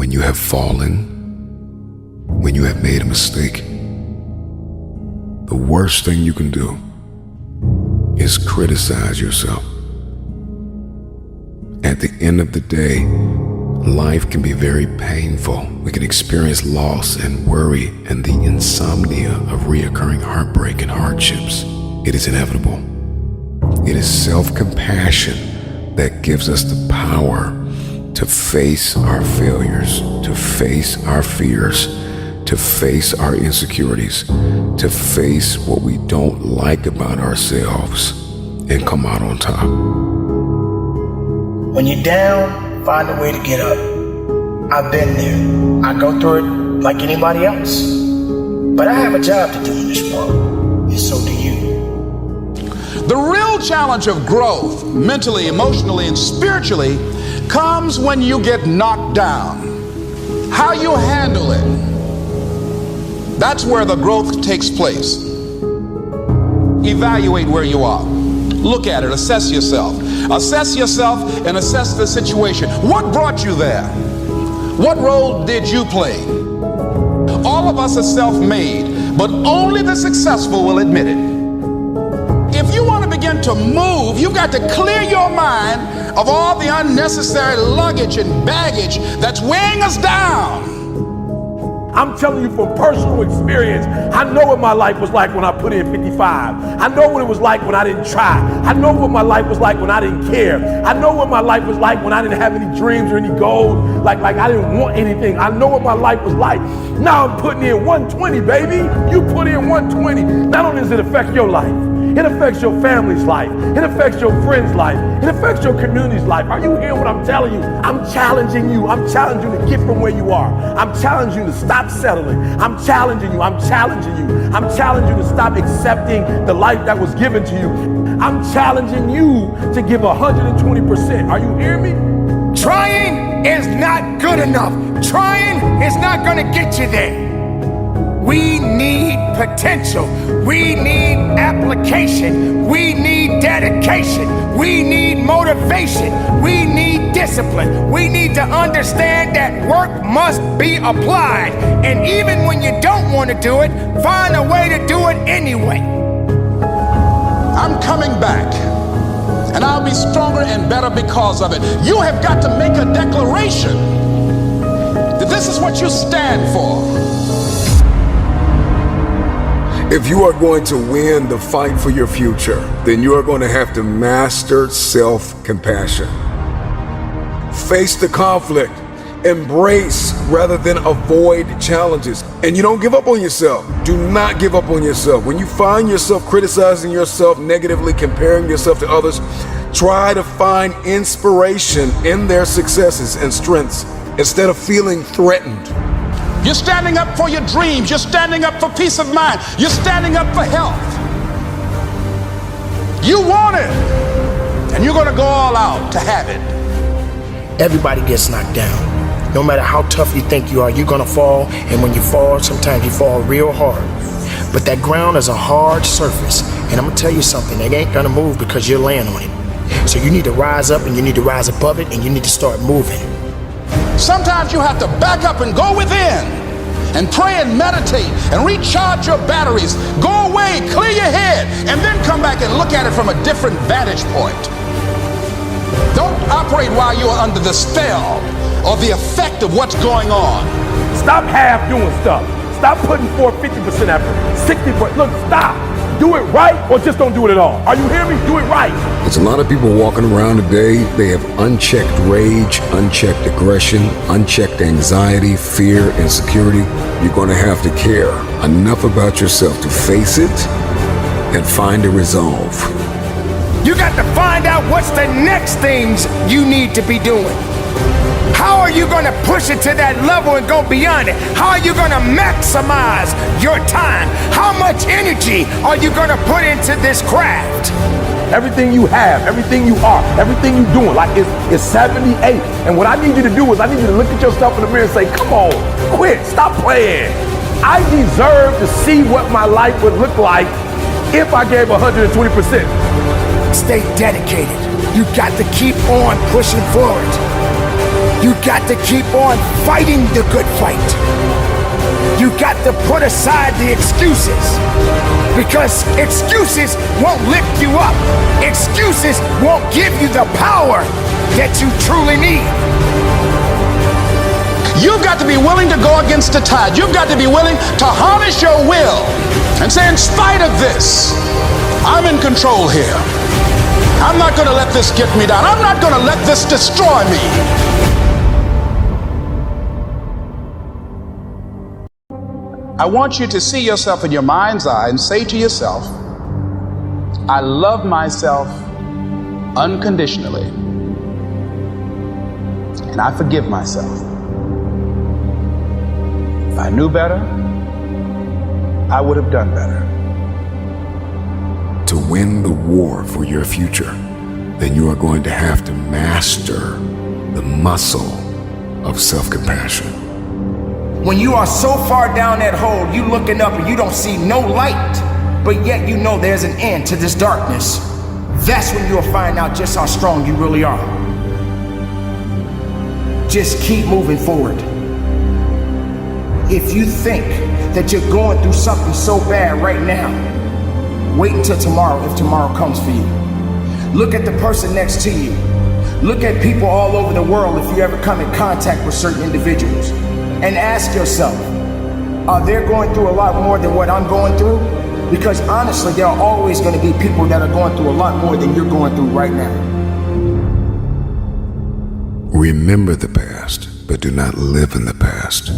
when you have fallen, when you have made a mistake, the worst thing you can do is criticize yourself. At the end of the day, life can be very painful. We can experience loss and worry and the insomnia of reoccurring heartbreak and hardships. It is inevitable. It is self-compassion that gives us the power to face our failures, to face our fears, to face our insecurities, to face what we don't like about ourselves and come out on top. When you're down, find a way to get up. I've been there. I go through it like anybody else. But I have a job to do in this world, and so do you. The real challenge of growth, mentally, emotionally, and spiritually, comes when you get knocked down. How you handle it, that's where the growth takes place. Evaluate where you are. Look at it, assess yourself. Assess yourself and assess the situation. What brought you there? What role did you play? All of us are self-made, but only the successful will admit it. If you want to begin to move, you've got to clear your mind of all the unnecessary luggage and baggage that's weighing us down. I'm telling you from personal experience, I know what my life was like when I put in 55. I know what it was like when I didn't try. I know what my life was like when I didn't care. I know what my life was like when I didn't have any dreams or any goals, like I didn't want anything. I know what my life was like. Now I'm putting in 120, baby. You put in 120. Not only does it affect your life, it affects your family's life. It affects your friend's life. It affects your community's life. Are you hearing what I'm telling you? I'm challenging you. I'm challenging you to get from where you are. I'm challenging you to stop settling. I'm challenging you. I'm challenging you. I'm challenging you to stop accepting the life that was given to you. I'm challenging you to give 120%. Are you hearing me? Trying is not good enough. Trying is not going to get you there. We need potential. We need application. We need dedication. We need motivation. We need discipline. We need to understand that work must be applied. And even when you don't want to do it, find a way to do it anyway. I'm coming back, and I'll be stronger and better because of it. You have got to make a declaration that this is what you stand for. If you are going to win the fight for your future, then you are going to have to master self-compassion. Face the conflict, embrace rather than avoid challenges. And you don't give up on yourself. Do not give up on yourself. When you find yourself criticizing yourself negatively, comparing yourself to others, try to find inspiration in their successes and strengths instead of feeling threatened. You're standing up for your dreams. You're standing up for peace of mind. You're standing up for health. You want it, and you're going to go all out to have it. Everybody gets knocked down. No matter how tough you think you are, you're going to fall. And when you fall, sometimes you fall real hard. But that ground is a hard surface. And I'm going to tell you something. It ain't going to move because you're laying on it. So you need to rise up, and you need to rise above it, and you need to start moving. Sometimes you have to back up and go within and pray and meditate and recharge your batteries. Go away, clear your head, and then come back and look at it from a different vantage point. Don't operate while you're under the spell or the effect of what's going on. Stop half doing stuff. Stop putting forth 50% effort, 60%. Look, stop. Do it right or just don't do it at all. Are you hearing me? Do it right. There's a lot of people walking around today. They have unchecked rage, unchecked aggression, unchecked anxiety, fear, insecurity. You're going to have to care enough about yourself to face it and find a resolve. You got to find out what's the next things you need to be doing. How are you going to push it to that level and go beyond it? How are you going to maximize your time? How much energy are you going to put into this craft? Everything you have, everything you are, everything you're doing, like it's 78. And what I need you to do is I need you to look at yourself in the mirror and say, come on, quit, stop playing. I deserve to see what my life would look like if I gave 120%. Stay dedicated. You got to keep on pushing forward. You got to keep on fighting the good fight. You got to put aside the excuses, because excuses won't lift you up. Excuses won't give you the power that you truly need. You've got to be willing to go against the tide. You've got to be willing to harness your will and say, in spite of this, I'm in control here. I'm not going to let this get me down. I'm not going to let this destroy me. I want you to see yourself in your mind's eye and say to yourself, I love myself unconditionally, and I forgive myself. If I knew better, I would have done better. To win the war for your future, then you are going to have to master the muscle of self-compassion. When you are so far down that hole, you looking up and you don't see no light, but yet you know there's an end to this darkness, that's when you'll find out just how strong you really are. Just keep moving forward. If you think that you're going through something so bad right now, wait until tomorrow if tomorrow comes for you. Look at the person next to you. Look at people all over the world if you ever come in contact with certain individuals. And ask yourself, are they going through a lot more than what I'm going through? Because honestly, there are always going to be people that are going through a lot more than you're going through right now. Remember the past, but do not live in the past.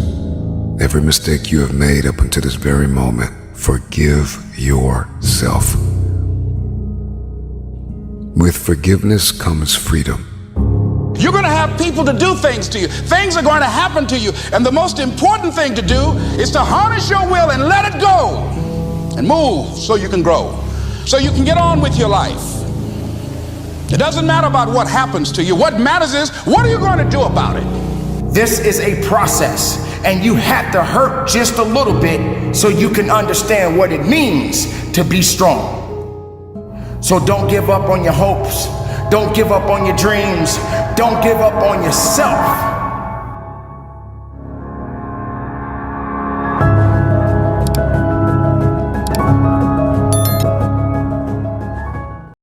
Every mistake you have made up until this very moment, forgive yourself. With forgiveness comes freedom. You're going to have people to do things to you. Things are going to happen to you. And the most important thing to do is to harness your will and let it go and move so you can grow, so you can get on with your life. It doesn't matter about what happens to you. What matters is, what are you going to do about it? This is a process, and you have to hurt just a little bit so you can understand what it means to be strong. So don't give up on your hopes. Don't give up on your dreams. Don't give up on yourself.